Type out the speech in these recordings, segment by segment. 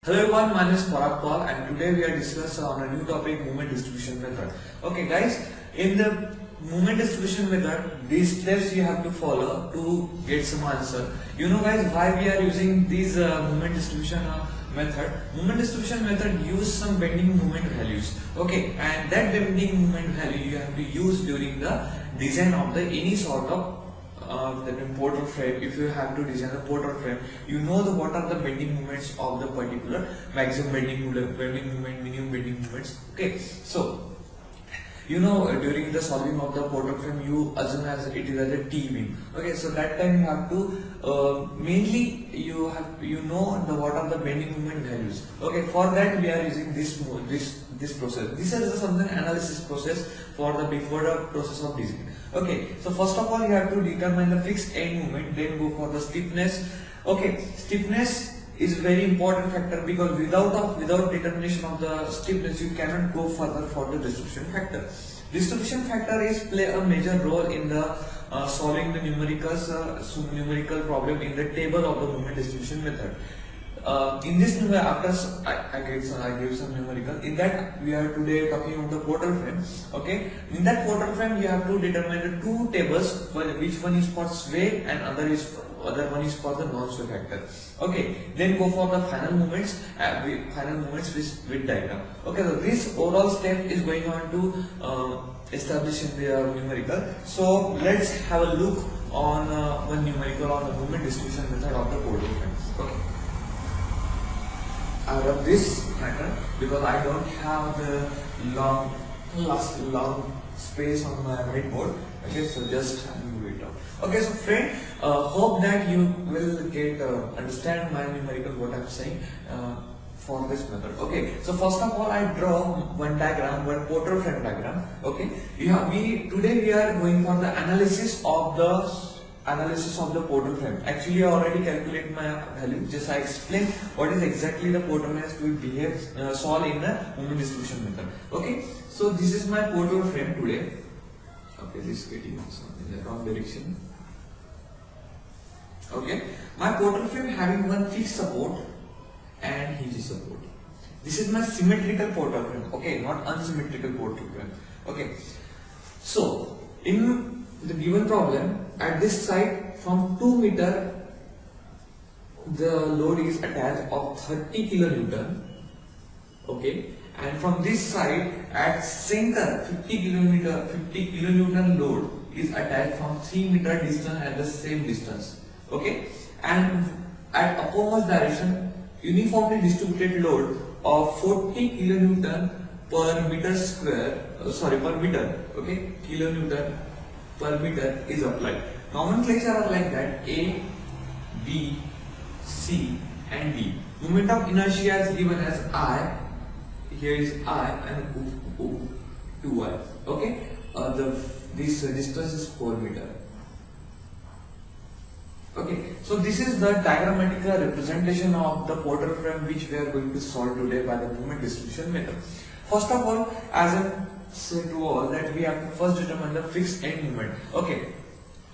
Hello everyone, my name is Parag Paul and today we are discussing on a new topic, movement distribution method. Okay guys, in the movement distribution method, these steps you have to follow to get some answer. You know guys, why we are using these movement distribution method? Movement distribution method use some bending moment values. Okay, and that bending moment value you have to use during the design of the any sort of the portal frame. If you have to design a portal frame, you know what are the bending moments of the particular maximum bending moment, minimum bending moments. Okay, so you know during the solving of the portal frame, you assume as it is as a T beam. Okay, so that time you have to mainly you know what are the bending moment values. Okay, for that we are using this process. This is something analysis process for the before the process of design. Okay, so first of all you have to determine the fixed end moment, then go for the stiffness. Okay, stiffness is very important factor because without determination of the stiffness you cannot go further for the distribution factor. Distribution factor is play a major role in the solving the numerical problem in the table of the moment distribution method. In this after I gave some numerical. In that we are today talking about the portal frame. Okay, in that portal frame you have to determine the two tables, which one is for sway and other one is for the non-sway factor. Okay, then go for the final movements with diagram. Okay, so this overall step is going on to establish in the numerical. So let's have a look on one numerical on the movement distribution method of the portal frame. Okay. I love this method because I don't have the long space on my whiteboard. Okay, so just move it up. Okay, so friend, hope that you will get understand my numerical what I'm saying for this method. Okay, so first of all I draw one diagram, one portal frame diagram. Okay, today we are going for the analysis of the portal frame. Actually I already calculate my value, just I explain what is exactly the portal frame will behave solve in the moment distribution method. Okay, so this is my portal frame today. Okay, this is getting in the wrong direction. Okay, my portal frame having one fixed support and hinge support. This is my symmetrical portal frame. Okay, not unsymmetrical portal frame. Okay, so in the given problem, at this side from 2 meter the load is attached of 30 kilonewton. Okay, and from this side at center 50 kilonewton load is attached from 3 meter distance at the same distance. Okay, and at uppermost direction uniformly distributed load of 40 kilonewton per meter square, per meter. Okay, kilonewton per meter is applied. Nomenclature are like that: A, B, C and D. Moment of inertia is given as I. Here is I and O, 2I. Okay, this distance is 4 meter. Okay, so this is the diagrammatical representation of the portal frame which we are going to solve today by the moment distribution method. First of all, as I said to all, that we have to first determine the fixed end moment. Okay,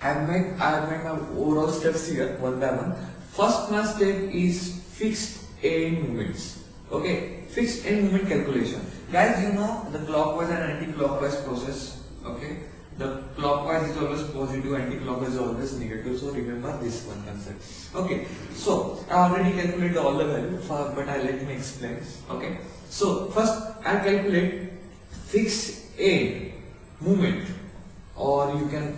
I have made my overall steps here one by one. First my step is fixed end moments. Okay, fixed end moment calculation. Guys, you know the clockwise and anti-clockwise process. Okay, the clockwise is always positive, anti-clockwise is always negative. So remember this one concept. Okay, so I already calculated all the values, but let me explain. Okay, so first I calculate fixed end moment, or you can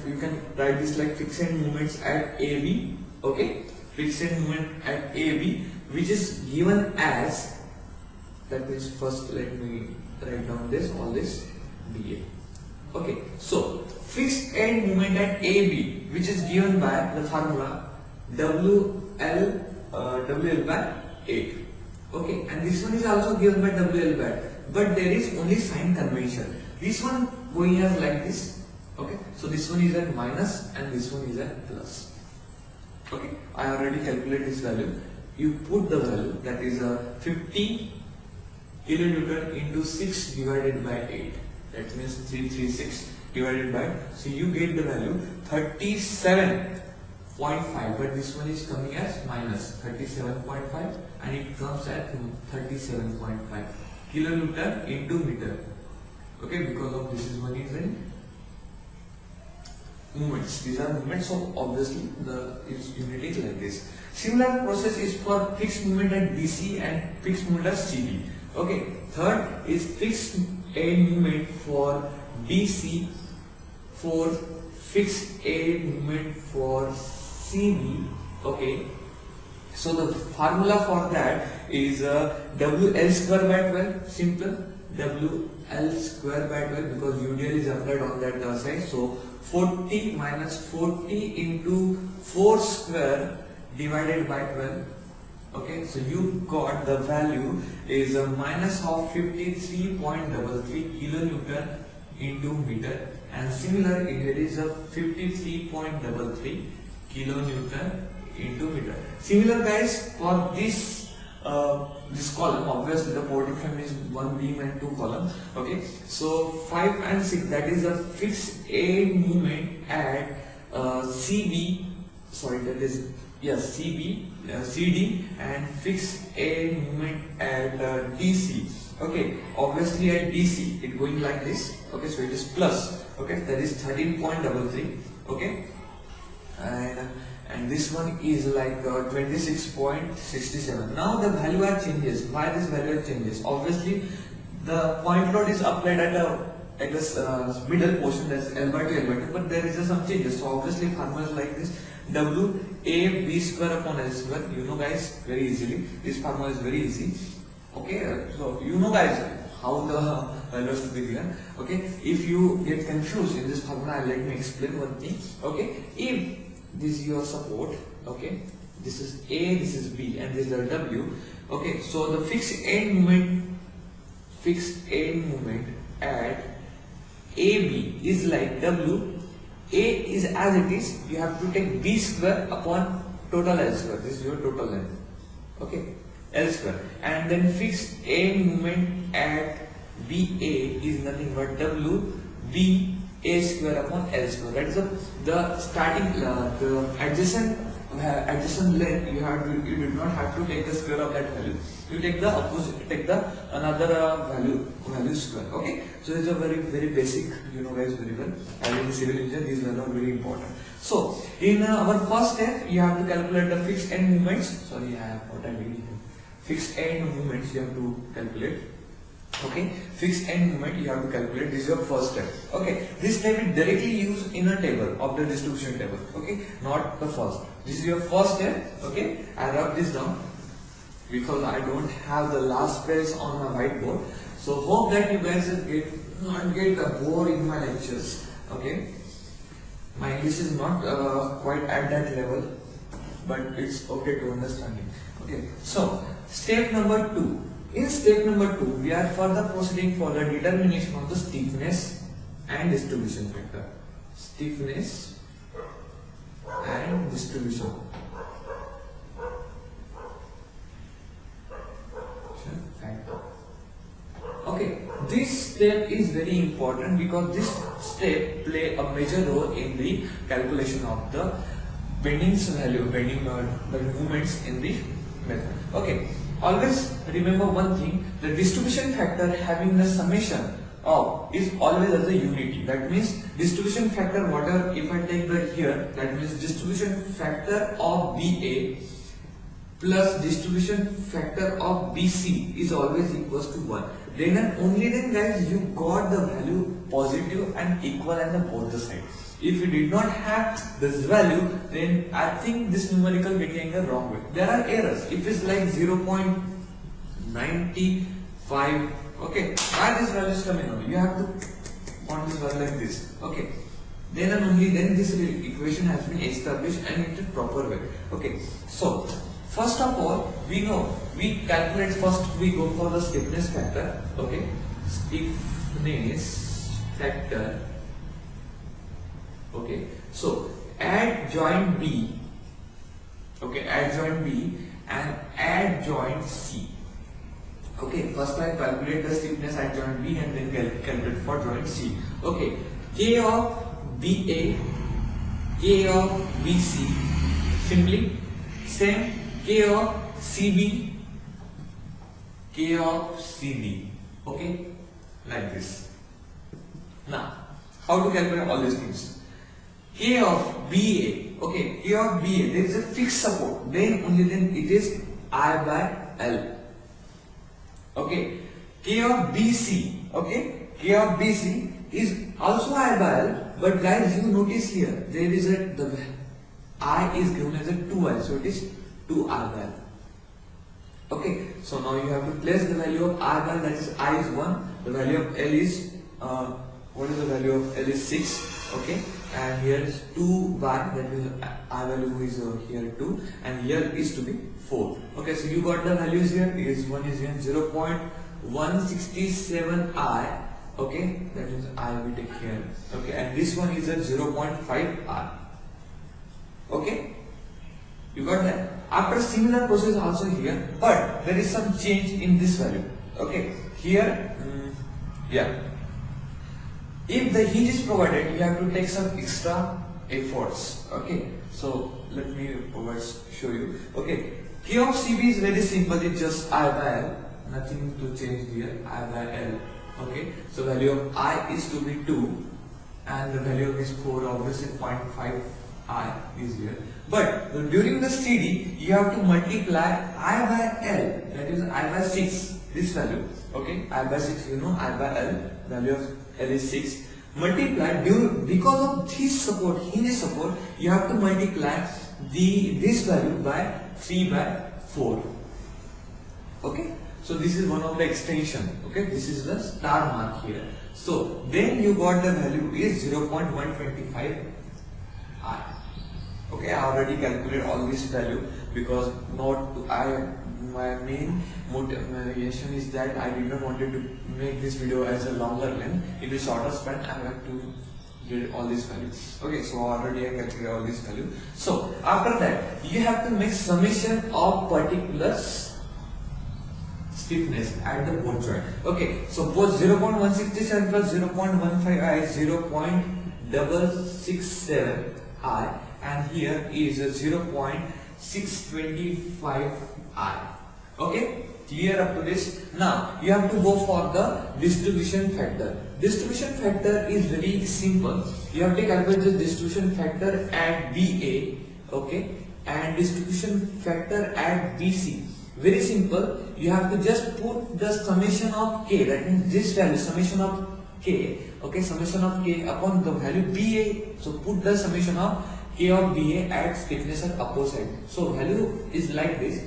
write this like fixed end moments at AB. Okay, fixed end moment at AB, which is given as, that means first let me write down all this BA. Okay, so fixed end moment at AB, which is given by the formula WL by 8. Okay, and this one is also given by WL by 8, but there is only sign convention. This one going as like this. Okay, so this one is at minus and this one is at plus. Okay, I already calculated this value. You put the value, that is 50 kilonewton into 6 divided by 8. That means 336 divided by, so you get the value 37 0.5, but this one is coming as minus 37.5 and it comes at 37.5 kilonewton into meter. Okay, because of this is one is in movements. These are movements, so obviously the unit is like this. Similar process is for fixed movement at BC and fixed movement at CB. Okay, third is fixed end movement for BC, for fixed end movement for CB. Okay, so the formula for that is WL square by 12. Simple, WL square by 12 because UDL is applied on that side. So 40 minus 40 into 4 square divided by 12. Okay, so you got the value is a minus of 53.33 kilonewton into meter, and similar here is a 53.33 kilonewton into meter. Similar guys, for this this column, obviously the porting frame is one beam and two columns. Okay, so 5 and 6, that is a fixed end movement at CB. Sorry, that is CB, CD, and fixed end movement at DC. Okay, obviously at DC it going like this. Okay, so it is plus. Okay, that is 13.33. Okay, and this one is like 26.67. Now the value are changes. Why this value changes? Obviously the point load is applied at this middle portion, that's L by 2 L by 2, but there is some changes. So obviously formula is like this: W A B square upon L square. You know guys very easily. This formula is very easy. Okay, so you know guys how the values will be given. Okay, if you get confused in this formula, let me explain one thing. Okay, if this is your support, okay, this is A, this is B, and this is the W. Okay, so the fixed end movement at AB is like W. A is as it is, you have to take B square upon total L square. This is your total length. Okay, L square, and then fixed end movement at BA is nothing but W B A square upon L square. That is the starting the adjacent length. You do not have to take the square of that value. You take the opposite, take the another value square. Okay, so it's a very basic, you know guys very well. And in civil engineering these are not very important. So in our first step you have to calculate the fixed end movements. Sorry, I have what I mean here. Fixed end movements you have to calculate. Okay, fixed end movement you have to calculate. This is your first step. Okay, this step is directly used in a table of the distribution table. Okay, not the first. This is your first step. Okay, I write this down because I don't have the last page on my whiteboard. So hope that you guys not get bored in my lectures. Okay, my English is not quite at that level, but it's okay to understanding. Okay, so step number 2. In step number 2, we are further proceeding for the determination of the stiffness and distribution factor. Stiffness and distribution factor. Okay, this step is very important because this step play a major role in the calculation of the bending's value, the movements in the method. Okay. Always remember one thing: the distribution factor having the summation of is always as a unity. That means distribution factor, whatever, if I take the here, that means distribution factor of BA plus distribution factor of BC is always equals to 1. Then and only then guys you got the value positive and equal and the both the sides. If you did not have this value, then I think this numerical getting the wrong way. There are errors. If it's like 0.95, okay, why this value is coming out? You have to want this value like this. Okay, then and only then this equation has been established and in a proper way. Okay, so first of all, we calculate first. We go for the stiffness factor. Okay, stiffness factor. Okay, so add joint B, okay, add joint B and add joint C. Okay, first I calculate the stiffness at joint B and then calculate for joint C. Okay, K of BA, K of BC Simply same K of CB, okay, like this. Now, how to calculate all these things? K of BA, okay, K of BA, there is a fixed support, then only then it is I by L. Okay, K of BC, okay, K of BC is also I by L, but guys, you notice here, there is the I is given as a 2I, so it is 2I by L. Okay, so now you have to place the value of I by L, that is I is 1, the value of L is, what is the value of L is 6, okay, and here is 2 by, that is I value is here 2, and here is to be 4. Okay, so you got the values here, is 1 is here 0.167I, okay, that is I will take here, okay, and this one is a 0.5I. Okay, you got that? After similar process also here, but there is some change in this value. Okay, here, yeah. If the heat is provided, you have to take some extra efforts. Okay, so let me show you. Okay, K of CB is very simple. It's just I by L. Nothing to change here. I by L. Okay, so value of I is to be 2, and the value of this 4 obviously 0.5. I is here, but during the CD you have to multiply I by L, that is I by 6, this value, okay, I by 6, you know, I by L, value of L is 6, multiply, because of this support, hinge support, you have to multiply this value by 3 by 4, okay, so this is one of the extension, okay, this is the star mark here, so then you got the value is 0.125 I. Okay, I already calculated all this value because my main motivation is that I did not wanted to make this video as a longer length. It is shorter span. I have to get all these values. Okay, so already I calculated all this value. So after that, you have to make summation of particular stiffness at the both joint. Okay, so both 0.167 plus 0.15 I is 0.667 I. And here is a 0.625 I. Okay, clear up to this? Now you have to go for the distribution factor. Distribution factor is very simple. You have to calculate the distribution factor at BA, okay, and distribution factor at BC. Very simple. You have to just put the summation of K, that means this value, summation of K, okay, summation of K upon the value BA. So put the summation of K of BA at stiffness at opposite. So value is like this.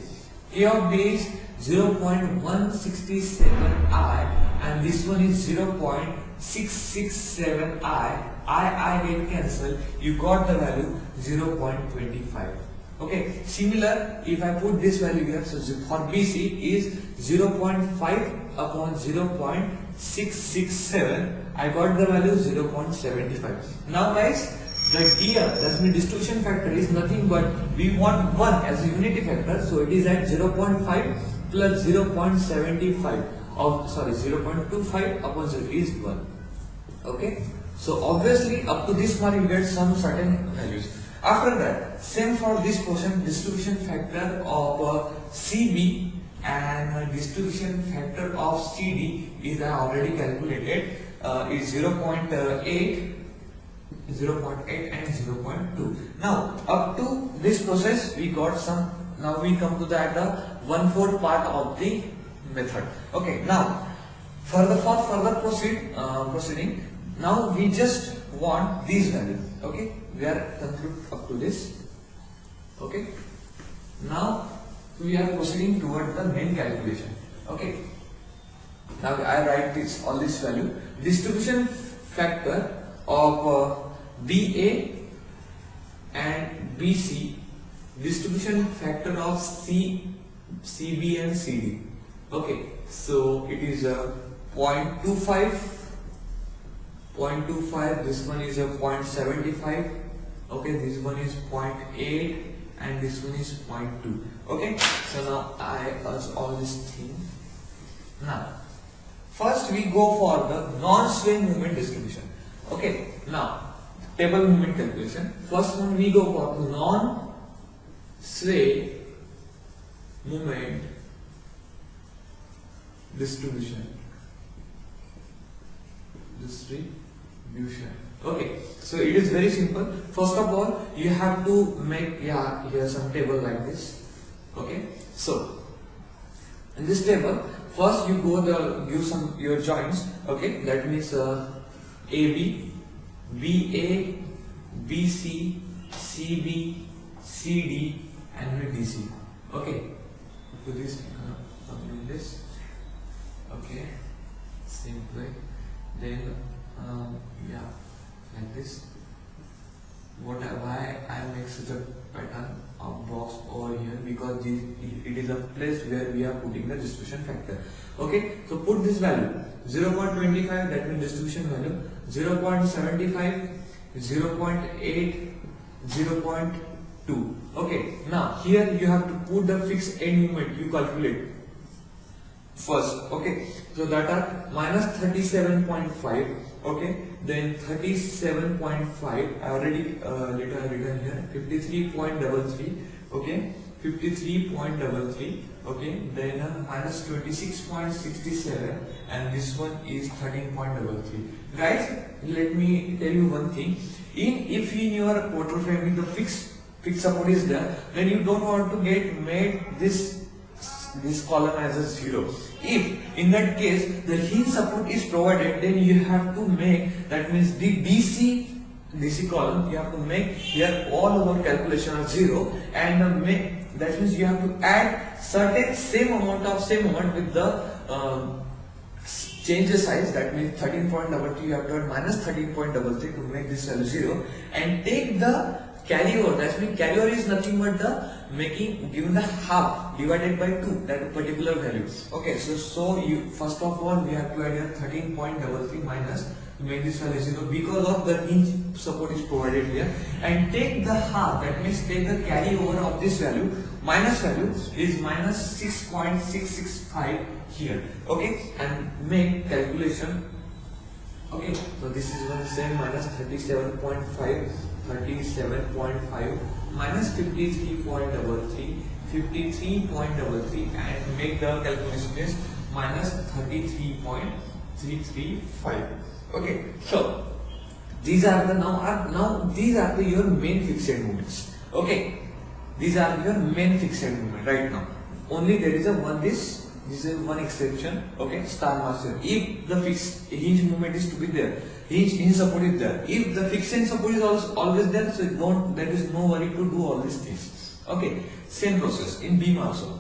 K of BA is 0.167 I, and this one is 0.667 I get cancelled. You got the value 0.25. Okay, similar if I put this value here, so for BC is 0.5 upon 0.667, I got the value 0.75. Now guys, the DR, that means distribution factor, is nothing but we want 1 as a unity factor, so it is at 0.5 plus 0.75 of 0.25 upon 0 is 1. Okay, so obviously up to this mark you get some certain values. After that, same for this portion, distribution factor of CB and distribution factor of CD is already calculated, is 0.8 and 0.2. Now up to this process we got some. Now we come to that 1/4 part of the method. Okay, now for further proceeding, now we just want these values. Okay, we are concluded up to this. Okay, now we are proceeding toward the main calculation. Okay, now I write all this value. Distribution factor of BA and BC, distribution factor of CB and CD. Okay, so it is a 0.25, this one is a 0.75, okay, this one is 0.8 and this one is 0.2. Okay, so now I ask all this thing. Now first we go for the non-swaying movement distribution. Okay, now table movement calculation. First one we go for sway moment distribution. Okay, so it is very simple. First of all, you have to make here some table like this. Okay, so in this table, first you give some your joints. Okay, that means AB, BA, BC, CB, CD, and DC. Okay, do this, something like this. Okay, same way. Then like this. Why I make such a pattern of box over here? Because it is a place where we are putting the distribution factor. Okay, so put this value 0.25, that means distribution value 0.75, 0.8, 0.2. Okay, now here you have to put the fixed end moment you calculate first. Okay, so that are minus 37.5. okay, then 37.5 I already written here, 53.33. okay, 53.33. okay, then minus 26.67, and this one is 13.33. guys, let me tell you one thing. If in your portal frame the fixed support is there, then you don't want to made this column as a 0. If in that case the hinge support is provided, then you have to make, that means the DC column, you have to make here all our calculation are 0, and that means you have to add certain same amount with the change the size, that means 13.33, you have to add minus 13.33 to make this value 0, and take the carryover. That means carryover is nothing but the given the half divided by 2, that particular value. Okay, so you first of all we have to add here 13.33 minus to make this value 0, because of the hinge support is provided here, and take the half, that means take the carryover of this value. Minus value is minus 6.665 here. Okay, and make calculation. Okay, so this is one same, minus 37.5 minus 53.33, and make the calculation is minus 33.335. okay, so these are the now these are your main fixed moments. Okay, these are your main fixed moment right now. Only there is this is one exception. Okay, star master. If the fixed hinge movement is to be there, hinge support is there. If the fixed end support is always there, so there is no worry to do all these things. Okay, same process in beam also.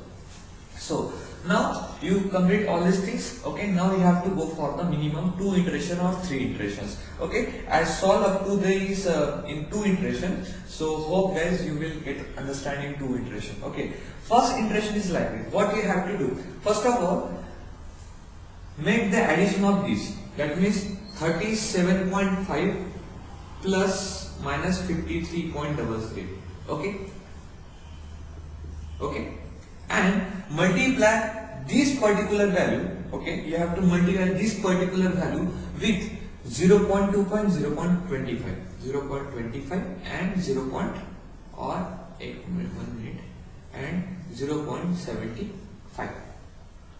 So now you complete all these things. Okay, now you have to go for the minimum 2 iteration or 3 iterations. Okay, I solve up to this in 2 iterations. So hope guys you will get understanding 2 iteration. Okay, first iteration is like this. What you have to do? First of all, make the addition of this. That means 37.5 plus minus 53.33. Okay, and multiply this particular value. Okay, you have to multiply this particular value with 0.25 and 0.75.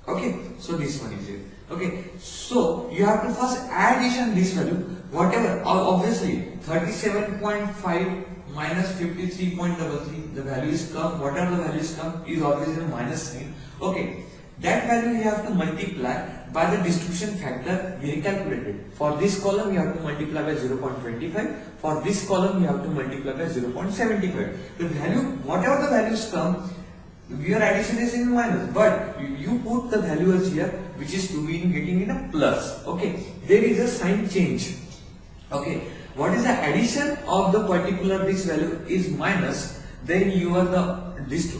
Okay, so this one is it. Okay, so you have to first addition this value, whatever, obviously 37.5 minus 53.33, the values come, whatever the values come is always in a minus sign. Okay, that value you have to multiply by the distribution factor we calculated. For this column you have to multiply by 0.25, for this column you have to multiply by 0.75. The value, whatever the values come, your addition is in minus, but you put the values here which is to be getting in a plus. Okay, there is a sign change. Okay, what is the addition of the particular this value is minus, then you are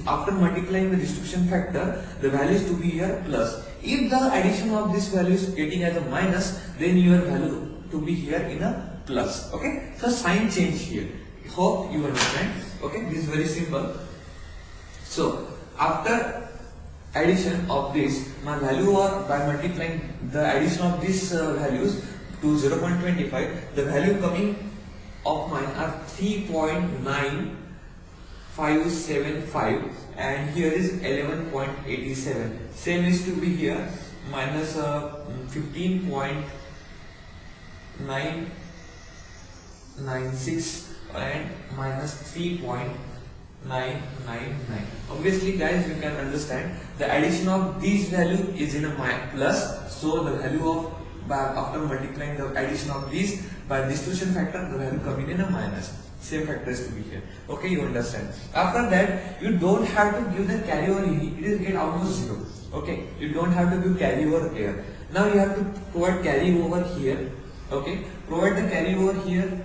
after multiplying the distribution factor, the value is to be here plus. If the addition of this value is getting as a minus, then your value to be here in a plus. Okay, so sign change here. Hope you understand. Okay, this is very simple. So after addition of this, my value, or by multiplying the addition of these values to 0.25, the value coming of mine are 3.9 575 and here is 11.87. Same is to be here, minus 15.996 and minus 3.999. Obviously guys, you can understand the addition of these value is in a plus, so the value of after multiplying the addition of these by distortion factor, the value coming in a minus. Same factor is to be here. Okay, you understand. After that, you don't have to give the carry over, it is get almost zero. Okay, you don't have to give carry over here. Now you have to provide carry over here. Okay, provide the carry over here,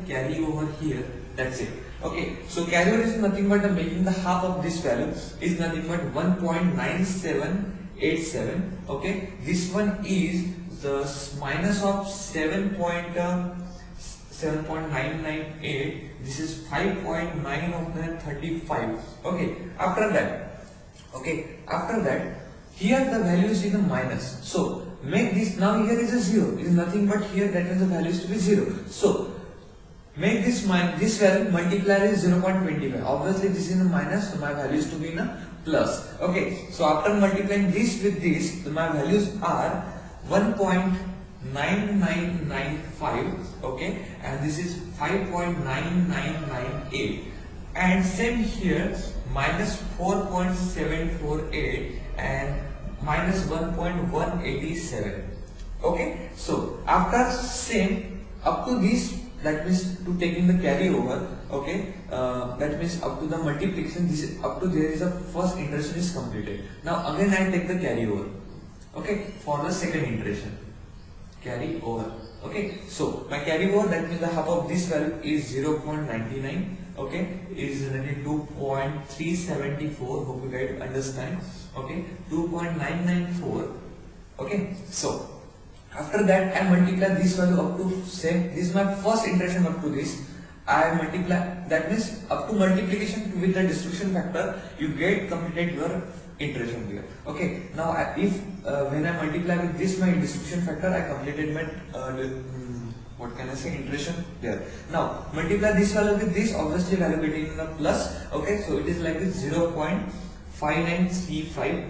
that's it. Okay, so carry over is nothing but making the half of this value is nothing but 1.9787. Okay, this one is the minus of 7.998. This is 5.9 of the 35. Okay, after that, here the value is in the minus. So make this, now here is a 0, it is nothing but here that means the value is to be 0. So make this value multiply is 0.25. Obviously this is in a minus, so my value is to be in a plus. Okay, so after multiplying this with this, my values are 1.9995, okay, and this is 5.9998, and same here, minus 4.748 and minus 1.187. Okay, so after same up to this, that means to taking the carry over, okay, that means up to the multiplication, this is up to there is a first iteration is completed. Now again I take the carry over, okay, for the second iteration, carry over. Okay, so my carry over, that means the half of this value is 0.99, okay, is 2.374. hope you guys understand. Okay, 2.994. okay, so after that I multiply this value up to same, this is my first iteration up to this, I multiply, that means up to multiplication with the distribution factor you get completed your iteration here. Okay, now if when I multiply with this my distribution factor, I completed my what can I say, iteration there. Now multiply this value with this, obviously value getting in the plus. Okay, so it is like this 0.5935,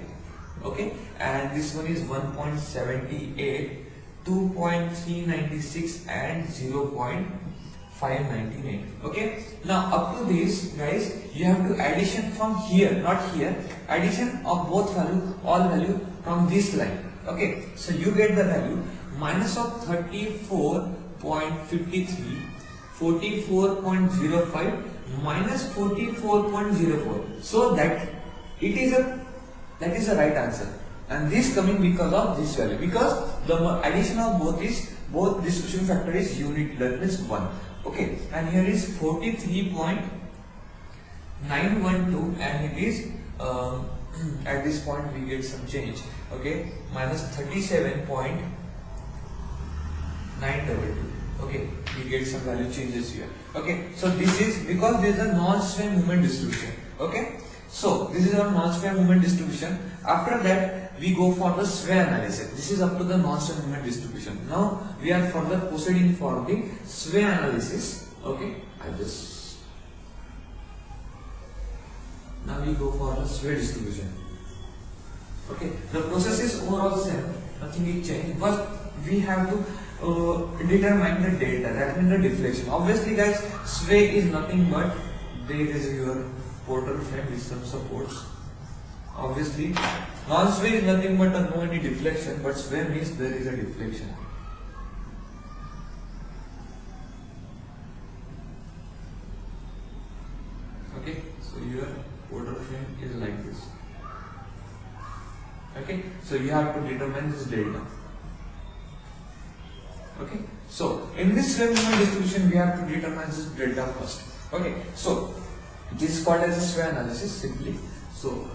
okay, and this one is 1.78, 2.396 and 0.599. okay, now up to this guys, you have to addition from here, not here, addition of both value, all value from this line. Okay, so you get the value minus of 34.53, 44.05 minus 44.04, so that it is a, that is the right answer, and this coming because of this value, because the addition of both is, both distribution factor is unit, that means 1. Okay, and here is 43.912 and it is at this point we get some change, okay, minus 37.922. okay, we get some value changes here. Okay, so this is because this is a non-sway movement distribution. Okay, so this is our non-sway movement distribution. After that we go for the sway analysis. This is up to the non-sway movement distribution. Now we are further proceeding for the sway analysis. Okay, now we go for the sway distribution. Okay, the process is overall same, nothing is changed, but we have to determine the delta, that means the deflection. Obviously guys, sway is nothing but there is your portal frame with some supports. Obviously non-sway is nothing but no any deflection, but sway means there is a deflection. Okay, so your portal frame is like this. Okay, so you have to determine this delta. Okay, so in this sway movement distribution we have to determine this delta first. Okay, so this is called as a sway analysis simply. So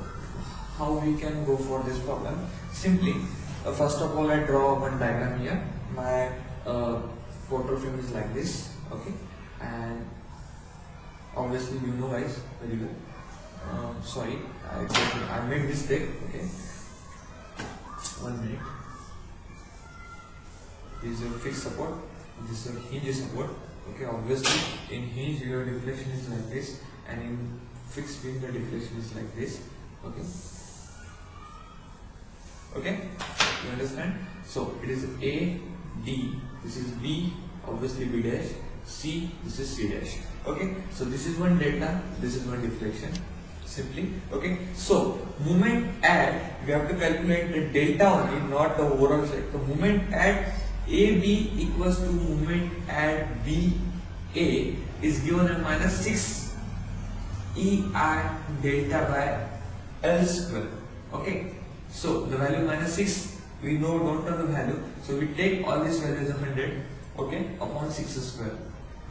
how we can go for this problem? Simply, first of all I draw one diagram here. My portal frame is like this. Okay, and obviously you know guys very well. Sorry, I made mistake. Okay, 1 minute. This is your fixed support, this is your hinge support. Okay, obviously in hinge your deflection is like this, and in fixed beam the deflection is like this. Okay. Okay, you understand? So it is A, D, this is B, obviously B dash, C, this is C dash. Okay, so this is one delta, this is one deflection. Simply, okay. So moment at, we have to calculate the delta only, not the overall set. The moment at AB equals to moment at BA is given as minus 6 EI delta by L square. Okay. So the value minus 6, we know, don't know the value. So we take all these values of 100, okay, upon 6 square.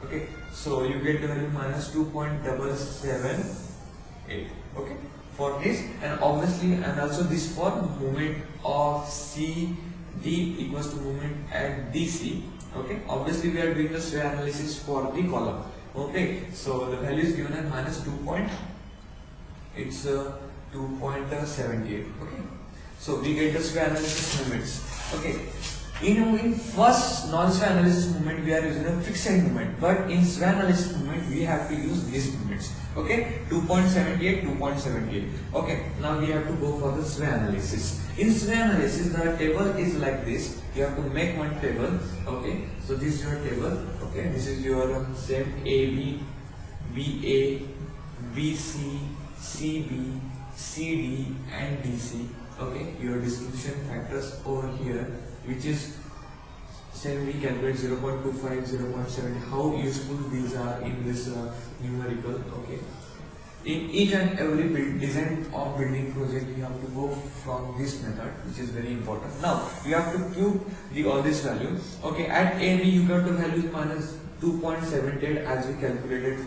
Okay. So you get the value minus 2.778. Okay. For this, and obviously, and also this for moment of CD equals to moment at DC. Okay. Obviously, we are doing the sway analysis for the column. Okay. So the value is given as minus 2.78. Okay. So we get the sway analysis moments. Okay. In first non-sway analysis moment, we are using a fixed moment, but in sway analysis moment, we have to use these moments. Okay, 2.78, 2.78. Okay, now we have to go for the sway analysis. In sway analysis, the table is like this. You have to make one table. Okay, so this is your table. Okay, this is your same AB, BA, BC, CB, CD, and DC. Okay, your distribution factors over here, which is same we calculate 0.25, 0.7. How useful these are in this numerical. Okay, in each and every design of building project, you have to go from this method, which is very important. Now you have to cube all this value. Okay, at AB you got the value minus 2.78 as we calculated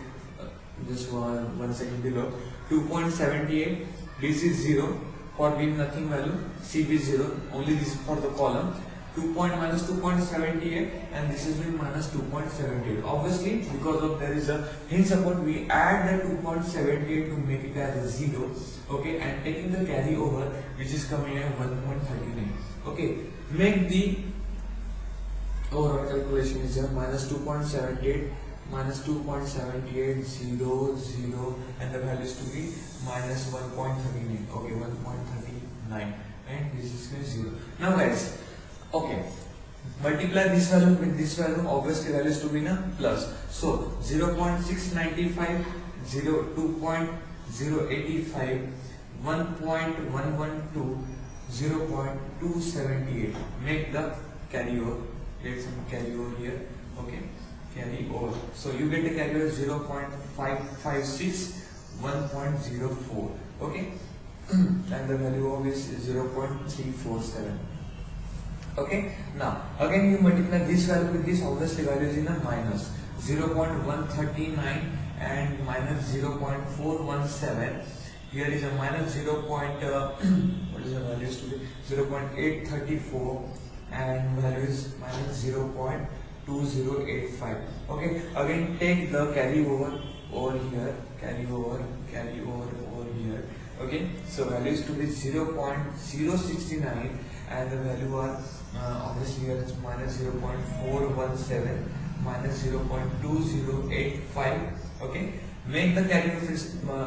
just one second below. 2.78. This is 0. For beam nothing value, CB 0, only this is for the column. 2 minus 2.78, and this is minus 2.78. Obviously, because of there is a hinge support, we add the 2.78 to make it as a 0. Okay, and taking the carry over, which is coming at 1.39. Okay, make the overall calculation is minus 2.78. Minus 2.78, 0, 0, and the value is to be minus 1.39. Okay, 1.39, and this is 0. Now guys, okay, multiply this value with this value, obviously value is to be na plus. So 0.695, 2.085, 1.112, 0.278. Make the carry over. Get some carry over here. Okay. Carry over. So you get the carry over 0.556, 1.04. Okay, and the value of is 0.347. Okay, now again you multiply this value with this, obviously value is in a minus 0.139 and minus 0.417. Here is a minus 0. What is the value to be 0.834 and value is minus 0.2085. Okay, again take the carry over here, carry over here. Okay, so value is to be 0.069 and the value are obviously here is minus 0.417, minus 0.2085. Okay, make the carry over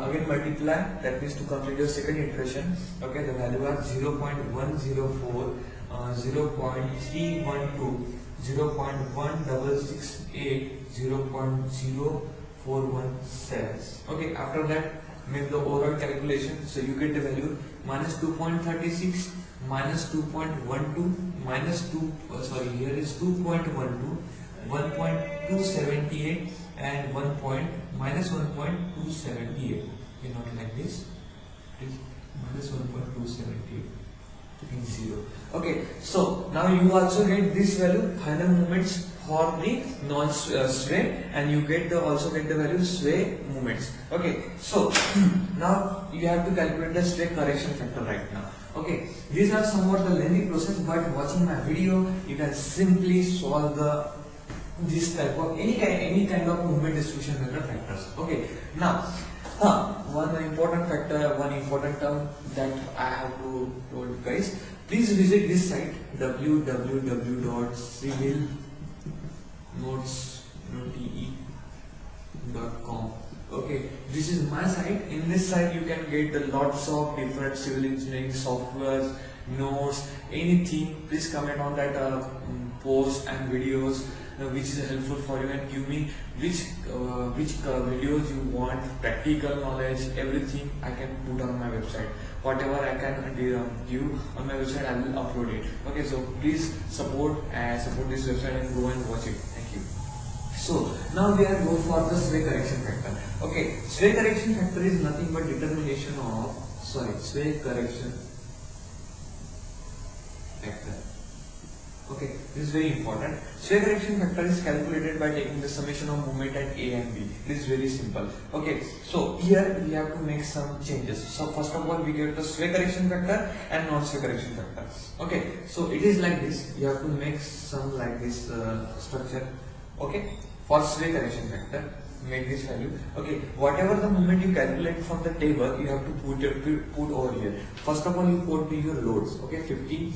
again multiply, that means to complete your second iteration. Okay, the value are 0.104, 0.312, 0.1668, 0.0417. Okay, after that make the overall calculation. So you get the value minus 2.36, minus 2.12, minus 2. Here is 2.12, 1.278, and minus 1.278. Okay, not like this. It is minus 1.278. 0. Okay, so now you also get this value final moments for the non-sway, and you also get the value sway moments. Okay, so now you have to calculate the sway correction factor right now. Okay, these are somewhat the lengthy process, but watching my video you can simply solve this type of any kind of movement distribution method factors. Okay, now one important factor, one important term that I have to tell you guys. Please visit this site www.civilnotes.com. Okay, this is my site. In this site you can get lots of different civil engineering softwares, notes, anything. Please comment on that post and videos which is helpful for you, and give me which videos you want, practical knowledge, everything I can put on my website. Whatever I can give on my website, I will upload it. Okay, so please support this website and go and watch it. Thank you. So now we are go for the sway correction factor. Okay, sway correction factor is nothing but determination of sway correction factor. Okay, this is very important. Sway correction factor is calculated by taking the summation of moment at A and B. It is very simple. Okay, so here we have to make some changes. So first of all, we get the sway correction factor and non-sway correction factor. Okay, so it is like this. You have to make some like this structure. Okay, for sway correction factor, make this value. Okay, whatever the moment you calculate from the table, you have to put over here. First of all, you put your loads. Okay, 3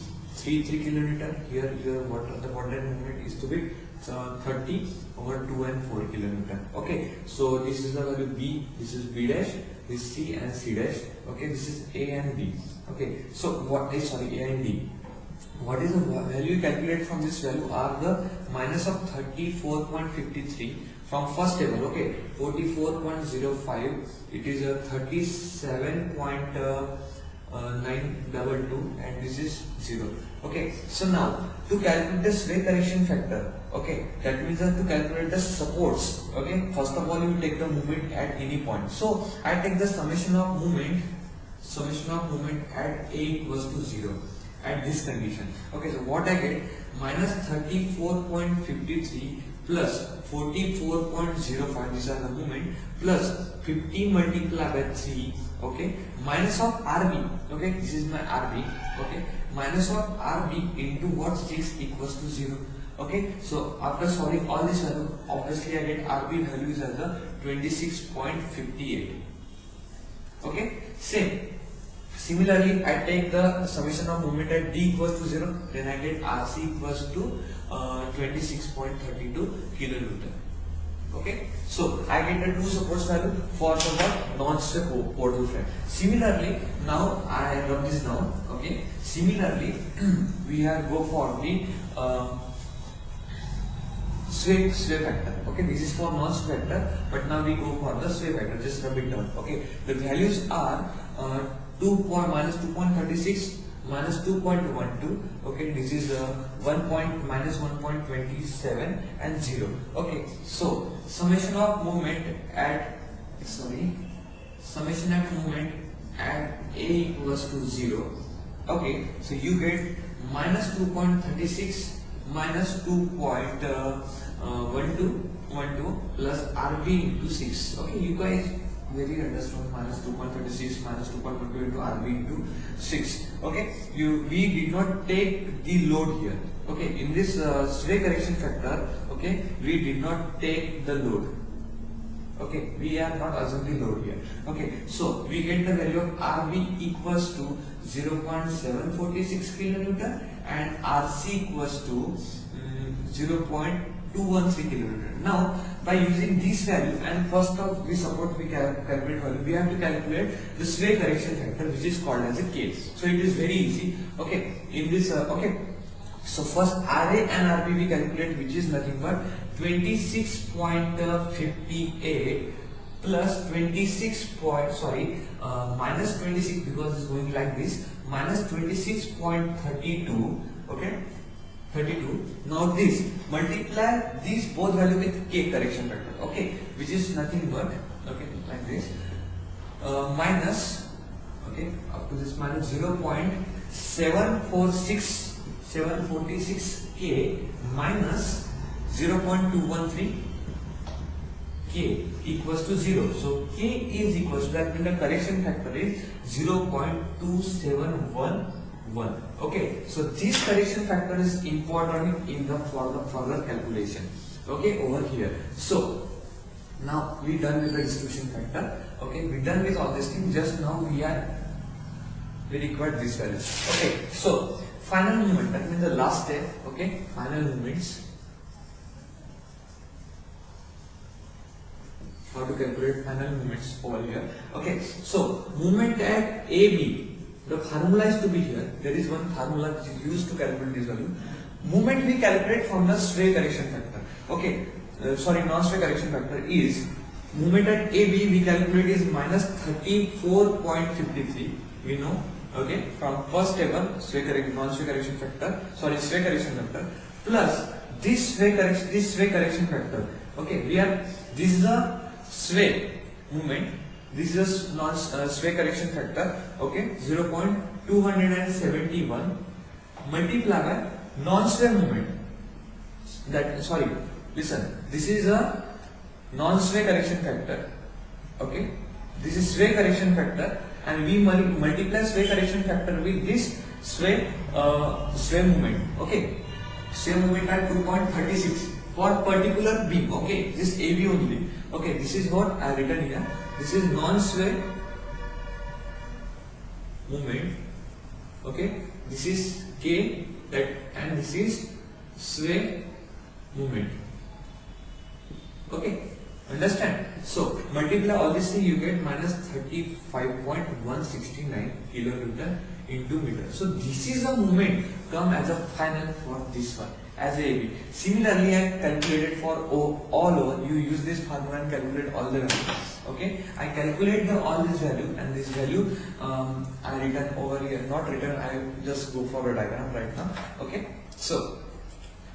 kilonewton. Here the water movement is to be 30 over 2 and 4 kilonewton. Okay, so this is the value B, this is B dash, this is C and C dash. Okay, this is A and B. Okay, so what is A and D? What is the value you calculate from this value are the minus of 34.53 from first table. Okay, 44.05. It is a 37.922 and this is 0. Okay, so now to calculate the sway correction factor, okay, that means that to calculate the supports. Okay, first of all you take the moment at any point. So I take the summation of moment at A equals to 0 at this condition. Okay, so what I get, minus 34.53 plus 44.05, these are the moment, plus 50 multiplied by 3, okay, minus of RB, okay, this is my RB, okay, minus of RB into what, 6 equals to 0. Okay, so after solving all this value, obviously I get RB values as the 26.58. Okay, same. Similarly, I take the summation of moment at D equals to 0, then I get RC equals to 26.32 kilonewton. Okay, so I get the two supports value for the non-sway portal frame. Similarly, now I rub this down. Okay, similarly, we have go for the sway factor. Okay, this is for non-sway factor, but now we go for the sway factor. Just rub it down. Okay, the values are minus 2.36 minus 2.12. Okay, this is minus 1.27 and 0. Okay, so summation of moment at moment at A equals to 0. Okay, so you get minus 2.36 minus 2.12 plus RB into 6. Okay, you guys very understand minus 2.36 minus 2.12 into RB into 6. Okay, we did not take the load here. Okay, in this sway correction factor, okay, we did not take the load. Okay, we are not assuming load here. Okay, so we get the value of RB equals to 0.746 kilonewton and RC equals to 0.213 kilonewton. Now, by using this value and first of we calculate value, we have to calculate the sway correction factor, which is called as a K. So it is very easy. Okay, in this okay, so first RA and RB we calculate, which is nothing but 26.58 plus minus 26, because it's going like this, minus 26.32. Okay, 32. Now this multiply these both value with K correction factor. Okay, which is nothing but, okay, like this, minus, okay, up to this minus 0.746 K minus 0.213 K equals to 0. So K is equals to, that means the correction factor is 0.2711. Okay, so this correction factor is important in the further calculation. Okay, over here. So now we done with the distribution factor. Okay, we done with all these things. Just now we require this value. Okay, so final movement, that means the last step. Okay, final movements. how to calculate final moments over here. Okay, so moment at AB, the formula is to be here. There is one formula which is used to calculate this value. Moment we calculate from the sway correction factor. Okay, non-sway correction factor is moment at AB we calculate is minus 34.53. We know. Okay, from first table sway correction, non-sway correction factor, sway correction factor plus this sway correction factor. Okay, this is a sway moment, this is a sway correction factor. Okay, 0.271 multiplied by non-sway moment. This is a non-sway correction factor. Okay, this is sway correction factor, and we multiply sway correction factor with this sway moment. Okay, sway moment at 2.36 for particular beam. Okay, this AB only. Okay, this is what I written here. This is non-sway moment. Okay, this is K and this is sway moment. Okay, understand? So multiply all this thing, you get minus 35.169 kilonewton into meter. So this is a moment come as a final for this one as a AB. Similarly, I calculated for all over. You use this formula and calculate all the values. Okay, I calculate all this value, and this value I written over here. Not written. I just go for the diagram right now. Okay, so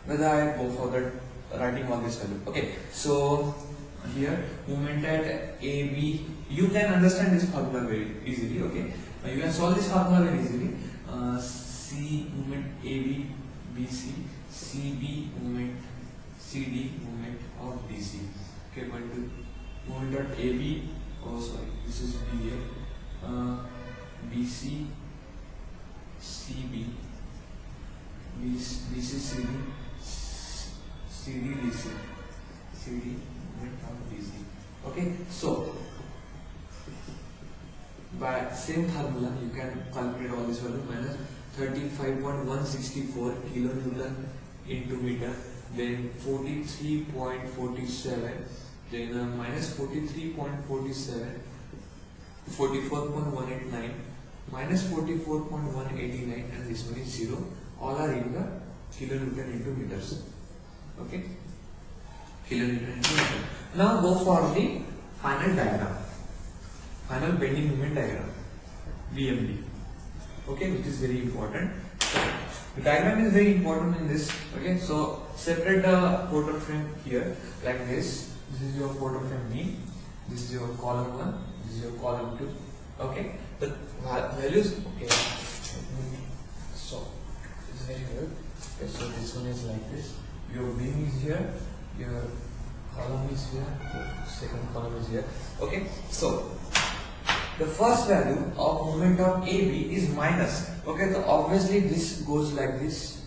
whether I go for the writing all this value. Okay, so here moment at AB, you can understand this formula very easily. Okay, you can solve this formula very easily. C moment AB, BC, CB moment, CD moment of DC. Okay, but moment at AB, this is B here, BC, CB, BC, CD, CD, DC, CD moment of DC. Okay, so by same formula you can calculate all this value. Minus 35.164 kilonewton into meter, then 43.47, then minus 43.47, 44.189, minus 44.189, and this one is 0. All are in the kilonewton into meters. Okay, kilonewton into meter. Now go for the final diagram, final bending moment diagram, BMD. Okay, which is very important. The diagram is very important in this. Okay, so separate the photo frame here like this. This is your photo frame B. This is your column 1. This is your column 2. Okay, the values. Okay, so it's very good. Okay, so this one is like this. Your beam is here. Your column is here. Your second column is here. Okay, so the first value of moment of AB is minus. Okay, so obviously this goes like this,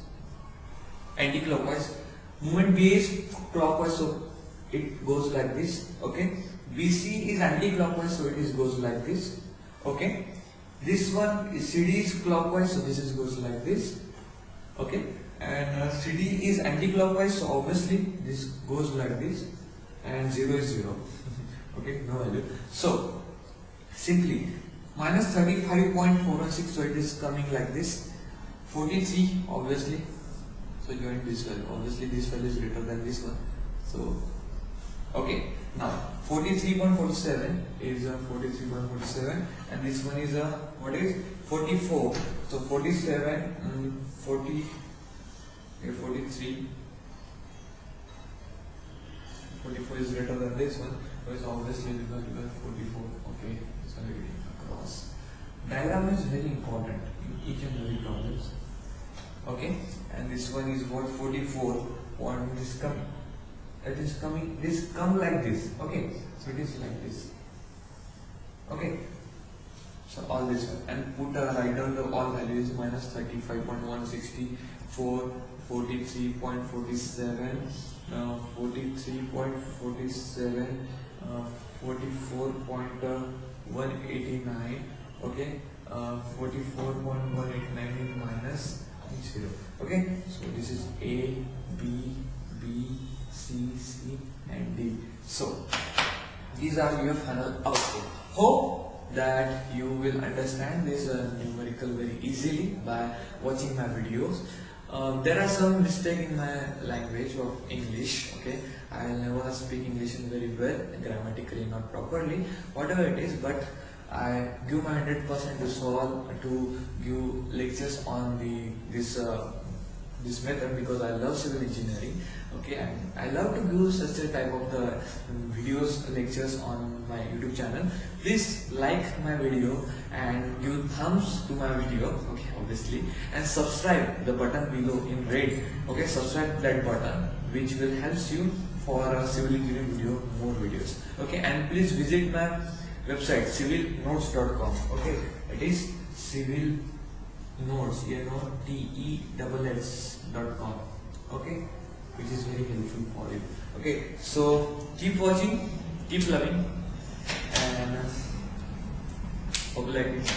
anti-clockwise. Moment B is clockwise, so it goes like this. Okay, BC is anti-clockwise, so it goes like this. Okay, this one is CD is clockwise, so this goes like this. Okay, and CD is anti-clockwise, so obviously this goes like this, and 0 is 0. Okay, no value. So simply minus 35.416, so it is coming like this. 43 obviously, so join this value. Obviously this value is greater than this one. So okay, now 43.47 is 43.47, and this one is what is 44. So 47, 40, 43. 44 is greater than this one, so it's obviously because 44. Okay, so across. Diagram is very important in each and every problems. Okay, and this one is what 44. What this coming? It is coming. This come like this. Okay, so it is like this. Okay, so all this one, and put write down the all values. Minus 35.164, 43.47, 43.47, 44.189. Okay, 44.189 is minus 0. Okay, so this is A, B, B, C, C, and D. So these are your final output. Hope that you will understand this numerical very easily by watching my videos. There are some mistakes in my language of English. Okay, I will never speak English in very well, grammatically not properly, whatever it is, but I give my 100% to solve, to give lectures on this method, because I love civil engineering. Okay, and I love to give such a type of the videos, lectures on my YouTube channel. Please like my video and give thumbs to my video, okay, obviously, and subscribe the button below in red. Okay, subscribe that button, which will help you for a civil engineering video, more videos. Okay, and please visit my website civilnotes.com. Okay, it is civil notes, notes.com. Okay, which is very helpful for you. Okay, so keep watching, keep loving, and hope you like it.